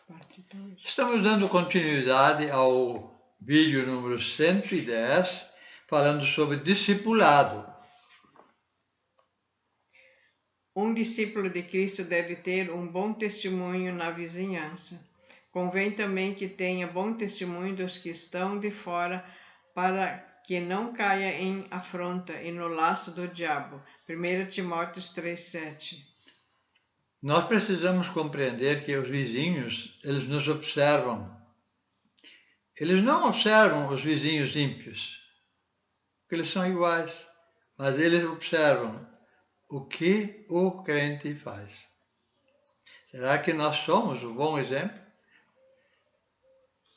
Parte 2. Estamos dando continuidade ao vídeo número 110, falando sobre discipulado. Um discípulo de Cristo deve ter um bom testemunho na vizinhança. Convém também que tenha bom testemunho dos que estão de fora, para que não caia em afronta e no laço do diabo. 1 Timóteo 3,7. Nós precisamos compreender que os vizinhos, eles nos observam. Eles não observam os vizinhos ímpios, porque eles são iguais, mas eles observam o que o crente faz. Será que nós somos um bom exemplo?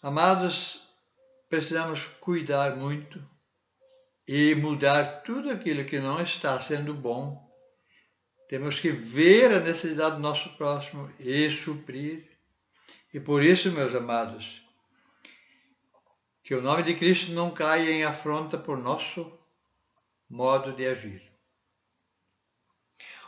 Amados, precisamos cuidar muito e mudar tudo aquilo que não está sendo bom. Temos que ver a necessidade do nosso próximo e suprir. E por isso, meus amados, que o nome de Cristo não caia em afronta por nosso modo de agir.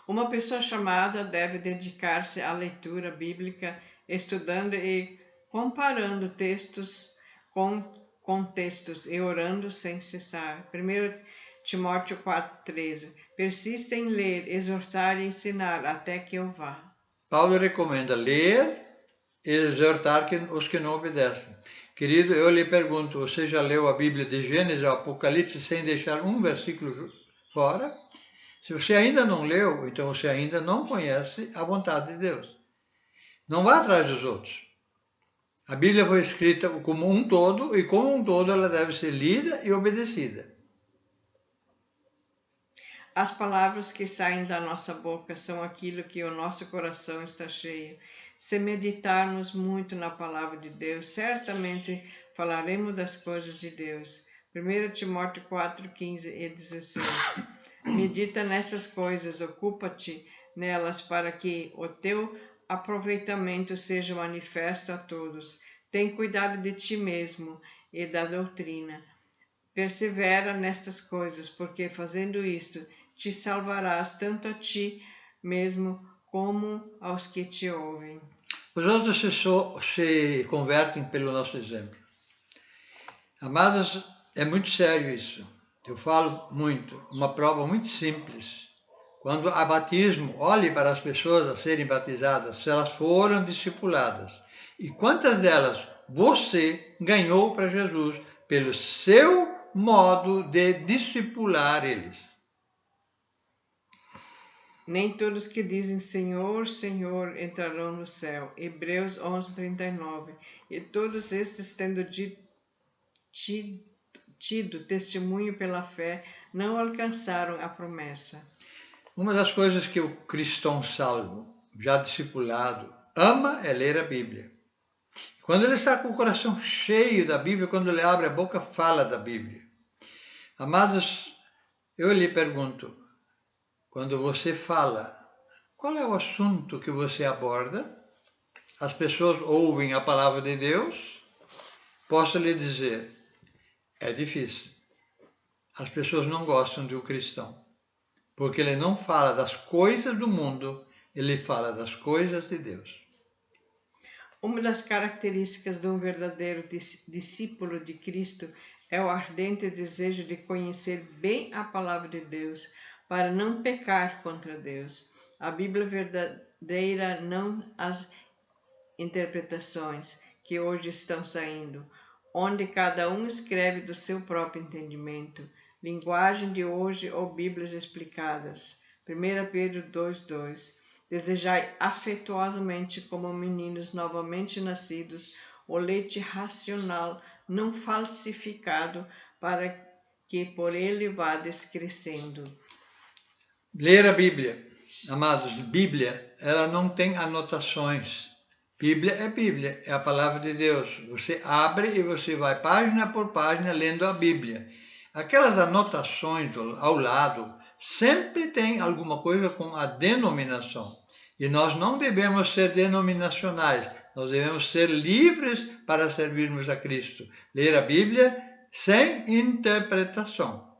Uma pessoa chamada deve dedicar-se à leitura bíblica, estudando e comparando textos com contextos e orando sem cessar. 1 Timóteo 4,13. Persista em ler, exortar e ensinar até que eu vá. Paulo recomenda ler e exortar os que não obedecem. Querido, eu lhe pergunto, você já leu a Bíblia de Gênesis ao Apocalipse sem deixar um versículo fora? Se você ainda não leu, então você ainda não conhece a vontade de Deus. Não vá atrás dos outros. A Bíblia foi escrita como um todo e como um todo ela deve ser lida e obedecida. As palavras que saem da nossa boca são aquilo que o nosso coração está cheio. Se meditarmos muito na palavra de Deus, certamente falaremos das coisas de Deus. 1 Timóteo 4, 15 e 16. Medita nessas coisas, ocupa-te nelas para que o teu aproveitamento seja manifesto a todos. Tem cuidado de ti mesmo e da doutrina. Persevera nestas coisas, porque fazendo isto, te salvarás tanto a ti mesmo como aos que te ouvem. Os outros se convertem pelo nosso exemplo. Amados, é muito sério isso. Eu falo muito. Uma prova muito simples. Quando há batismo, olhe para as pessoas a serem batizadas, se elas foram discipuladas. E quantas delas você ganhou para Jesus pelo seu modo de discipular eles? Nem todos que dizem Senhor, Senhor entrarão no céu. Hebreus 11:39. E todos estes, tendo tido testemunho pela fé, não alcançaram a promessa. Uma das coisas que o cristão salvo, já discipulado, ama é ler a Bíblia. Quando ele está com o coração cheio da Bíblia, quando ele abre a boca, fala da Bíblia. Amados, eu lhe pergunto, quando você fala, qual é o assunto que você aborda? As pessoas ouvem a palavra de Deus? Posso lhe dizer, é difícil. As pessoas não gostam de um cristão, porque ele não fala das coisas do mundo, ele fala das coisas de Deus. Uma das características de um verdadeiro discípulo de Cristo é o ardente desejo de conhecer bem a palavra de Deus, para não pecar contra Deus. A Bíblia verdadeira, não as interpretações que hoje estão saindo, onde cada um escreve do seu próprio entendimento. Linguagem de hoje ou Bíblias explicadas. 1 Pedro 2:2. Desejai afetuosamente, como meninos novamente nascidos, o leite racional, não falsificado, para que por ele vades crescendo. Ler a Bíblia. Amados, Bíblia, ela não tem anotações. Bíblia, é a palavra de Deus. Você abre e você vai página por página lendo a Bíblia. Aquelas anotações ao lado sempre tem alguma coisa com a denominação. E nós não devemos ser denominacionais, nós devemos ser livres para servirmos a Cristo. Ler a Bíblia sem interpretação.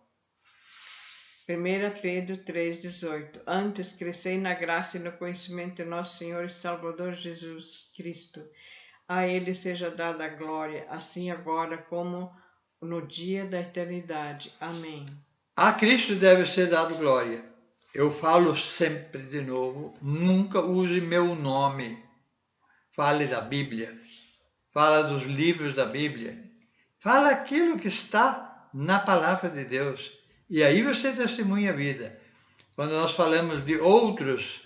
1 Pedro 3,18. Antes, crescei na graça e no conhecimento de nosso Senhor e Salvador Jesus Cristo. A ele seja dada a glória, assim agora como no dia da eternidade. Amém. A Cristo deve ser dado glória. Eu falo sempre de novo, nunca use meu nome. Fale da Bíblia, fala dos livros da Bíblia, fala aquilo que está na palavra de Deus. E aí você testemunha a vida. Quando nós falamos de outros,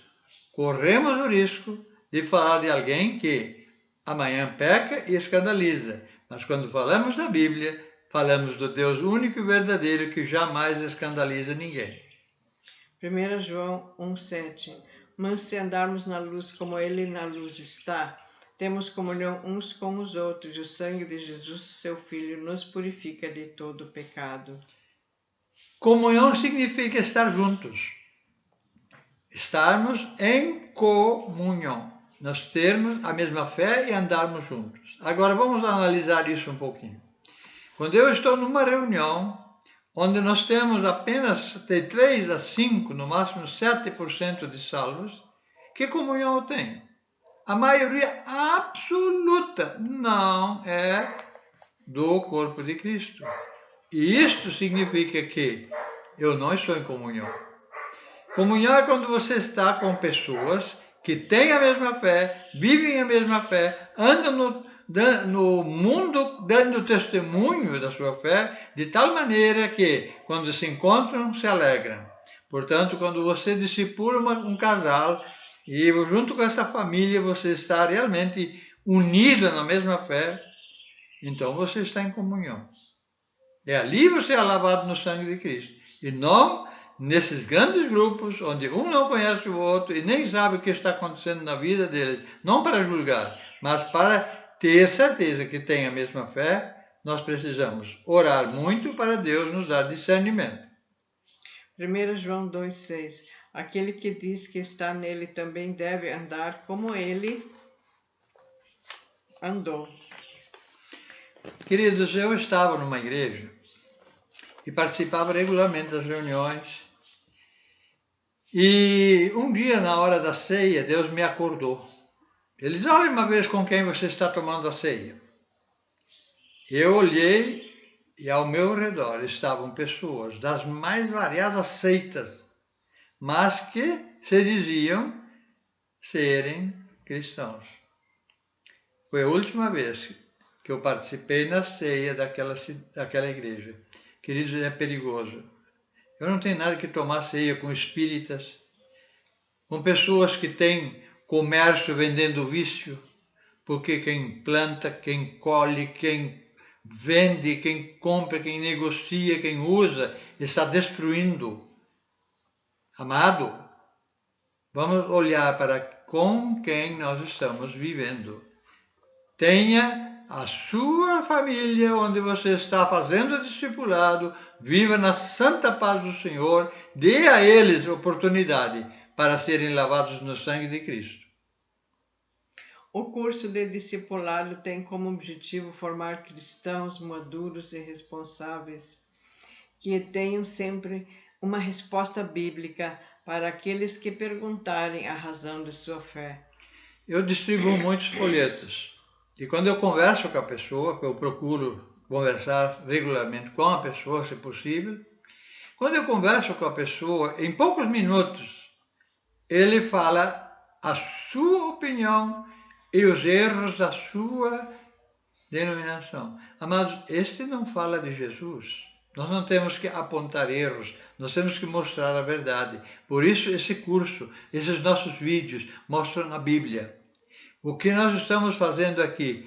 corremos o risco de falar de alguém que amanhã peca e escandaliza. Mas quando falamos da Bíblia, falamos do Deus único e verdadeiro que jamais escandaliza ninguém. 1 João 1,7. Mas se andarmos na luz como Ele na luz está, temos comunhão uns com os outros, e o sangue de Jesus, seu Filho, nos purifica de todo pecado. Comunhão significa estar juntos. Estarmos em comunhão. Nós termos a mesma fé e andarmos juntos. Agora vamos analisar isso um pouquinho. Quando eu estou numa reunião onde nós temos apenas de 3 a 5, no máximo 7% de salvos, que comunhão eu tenho? A maioria absoluta não é do corpo de Cristo. E isto significa que eu não estou em comunhão. Comunhão é quando você está com pessoas que têm a mesma fé, vivem a mesma fé, andam no mundo dando testemunho da sua fé, de tal maneira que, quando se encontram, se alegram. Portanto, quando você discipula um casal e junto com essa família você está realmente unido na mesma fé, então você está em comunhão. E ali você é lavado no sangue de Cristo. E não nesses grandes grupos, onde um não conhece o outro e nem sabe o que está acontecendo na vida deles, não para julgar, mas para ter certeza que tem a mesma fé, nós precisamos orar muito para Deus nos dar discernimento. 1 João 2,6. Aquele que diz que está nele também deve andar como ele andou. Queridos, eu estava numa igreja e participava regularmente das reuniões. E um dia, na hora da ceia, Deus me acordou. Ele disse: olha uma vez com quem você está tomando a ceia. Eu olhei e ao meu redor estavam pessoas das mais variadas seitas, mas que se diziam serem cristãos. Foi a última vez que eu participei na ceia daquela igreja. Queridos, é perigoso. Eu não tenho nada que tomar ceia com espíritas, com pessoas que têm comércio vendendo vício, porque quem planta, quem colhe, quem vende, quem compra, quem negocia, quem usa, está destruindo. Amado, vamos olhar para com quem nós estamos vivendo. Tenha a sua família onde você está fazendo discipulado, viva na santa paz do Senhor, dê a eles oportunidade para serem lavados no sangue de Cristo. O curso de discipulado tem como objetivo formar cristãos maduros e responsáveis, que tenham sempre uma resposta bíblica para aqueles que perguntarem a razão de sua fé. Eu distribuo muitos folhetos. E quando eu converso com a pessoa, eu procuro conversar regularmente com a pessoa, se possível, quando eu converso com a pessoa, em poucos minutos, ele fala a sua opinião e os erros da sua denominação. Amados, este não fala de Jesus. Nós não temos que apontar erros, nós temos que mostrar a verdade. Por isso esse curso, esses nossos vídeos mostram a Bíblia. O que nós estamos fazendo aqui?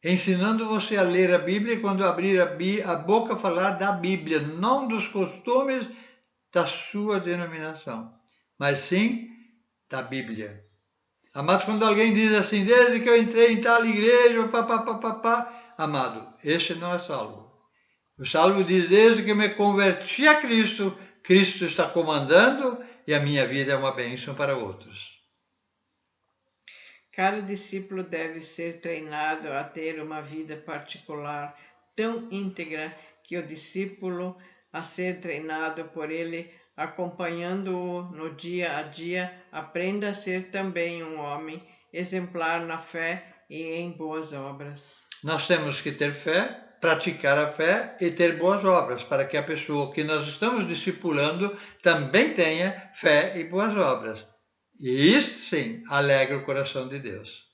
Ensinando você a ler a Bíblia e quando abrir a boca falar da Bíblia, não dos costumes da sua denominação, mas sim da Bíblia. Amados, quando alguém diz assim, desde que eu entrei em tal igreja, amado, este não é salvo. O salvo diz, desde que eu me converti a Cristo, Cristo está comandando e a minha vida é uma bênção para outros. Cada discípulo deve ser treinado a ter uma vida particular tão íntegra que o discípulo a ser treinado por ele, acompanhando-o no dia a dia, aprenda a ser também um homem exemplar na fé, e em boas obras. Nós temos que ter fé, praticar a fé e ter boas obras, para que a pessoa que nós estamos discipulando também tenha fé e boas obras. E isso, sim, alegra o coração de Deus.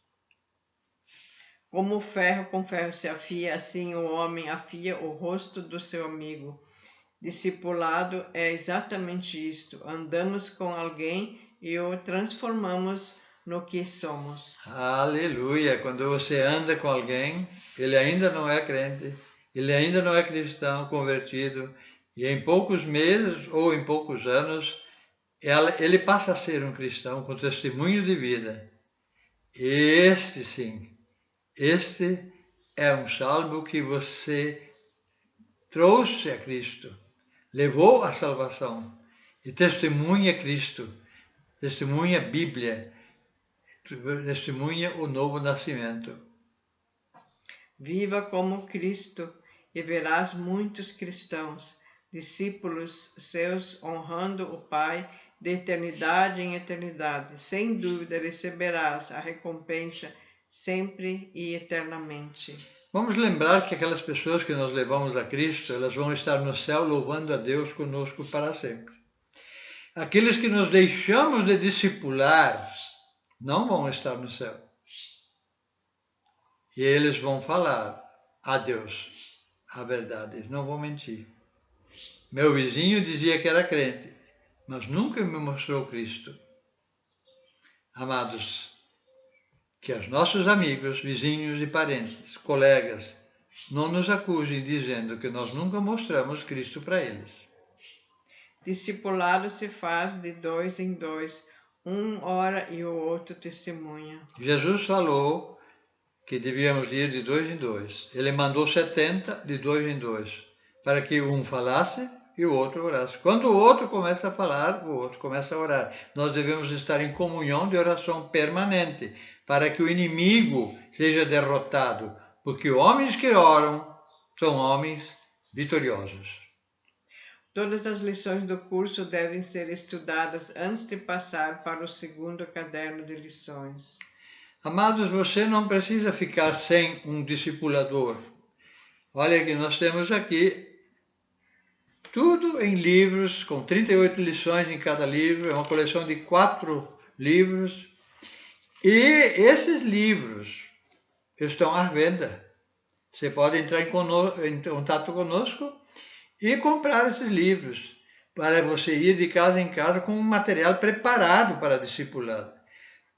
Como o ferro com ferro se afia, assim o homem afia o rosto do seu amigo. Discipulado é exatamente isto. Andamos com alguém e o transformamos no que somos. Aleluia! Quando você anda com alguém, ele ainda não é crente, ele ainda não é cristão convertido, e em poucos meses ou em poucos anos, ele passa a ser um cristão com testemunho de vida. Este sim, este é um salmo que você trouxe a Cristo, levou a salvação e testemunha Cristo, testemunha a Bíblia, testemunha o novo nascimento. Viva como Cristo e verás muitos cristãos, discípulos seus honrando o Pai de eternidade em eternidade. Sem dúvida receberás a recompensa sempre e eternamente. Vamos lembrar que aquelas pessoas que nós levamos a Cristo, elas vão estar no céu louvando a Deus conosco para sempre. Aqueles que nós deixamos de discipular não vão estar no céu. E eles vão falar a Deus a verdade, eles não vão mentir. Meu vizinho dizia que era crente, mas nunca me mostrou Cristo. Amados, que os nossos amigos, vizinhos e parentes, colegas, não nos acusem dizendo que nós nunca mostramos Cristo para eles. Discipulado se faz de 2 em 2, um ora e o outro testemunha. Jesus falou que devíamos ir de 2 em 2. Ele mandou 70 de 2 em 2, para que um falasse e o outro orasse. Quando o outro começa a falar, o outro começa a orar. Nós devemos estar em comunhão de oração permanente, para que o inimigo seja derrotado, porque homens que oram são homens vitoriosos. Todas as lições do curso devem ser estudadas antes de passar para o segundo caderno de lições. Amados, você não precisa ficar sem um discipulador. Olha que nós temos aqui tudo em livros, com 38 lições em cada livro, é uma coleção de 4 livros. E esses livros estão à venda. Você pode entrar em contato conosco e comprar esses livros, para você ir de casa em casa com um material preparado para discipulado.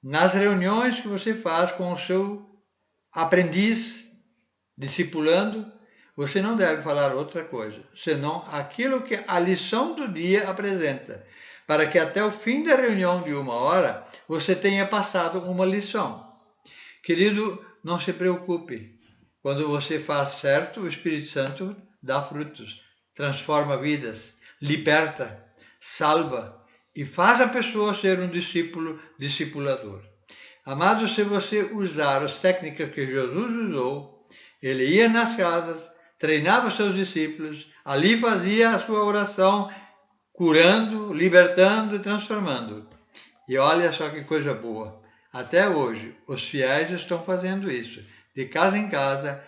Nas reuniões que você faz com o seu aprendiz, discipulando, você não deve falar outra coisa, senão aquilo que a lição do dia apresenta, para que até o fim da reunião de 1 hora, você tenha passado uma lição. Querido, não se preocupe. Quando você faz certo, o Espírito Santo dá frutos, transforma vidas, liberta, salva e faz a pessoa ser um discipulador. Amados, se você usar as técnicas que Jesus usou, ele ia nas casas, treinava seus discípulos, ali fazia a sua oração, curando, libertando e transformando. E olha só que coisa boa. Até hoje, os fiéis estão fazendo isso, de casa em casa,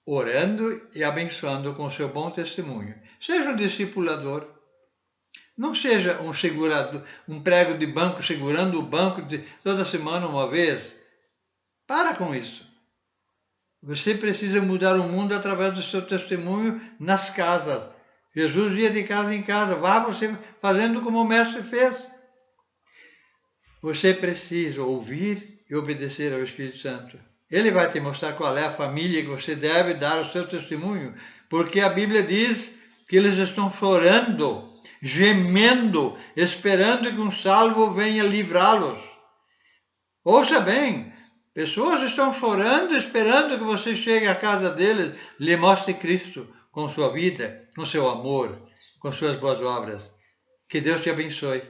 orando e abençoando com seu bom testemunho. Seja um discipulador. Não seja um segurador, um prego de banco segurando o banco toda semana uma vez. Para com isso. Você precisa mudar o mundo através do seu testemunho nas casas. Jesus ia de casa em casa. Vá você fazendo como o mestre fez. Você precisa ouvir e obedecer ao Espírito Santo. Ele vai te mostrar qual é a família que você deve dar o seu testemunho, porque a Bíblia diz que eles estão chorando, gemendo, esperando que um salvo venha livrá-los. Ouça bem, pessoas estão chorando, esperando que você chegue à casa deles, lhe mostre Cristo com sua vida, com seu amor, com suas boas obras. Que Deus te abençoe.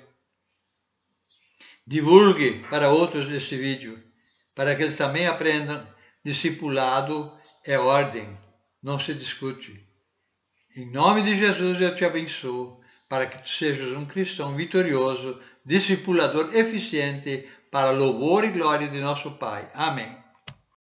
Divulgue para outros este vídeo, para que eles também aprendam. Discipulado é ordem, não se discute. Em nome de Jesus eu te abençoo, para que tu sejas um cristão vitorioso, discipulador eficiente, para louvor e glória de nosso Pai. Amém.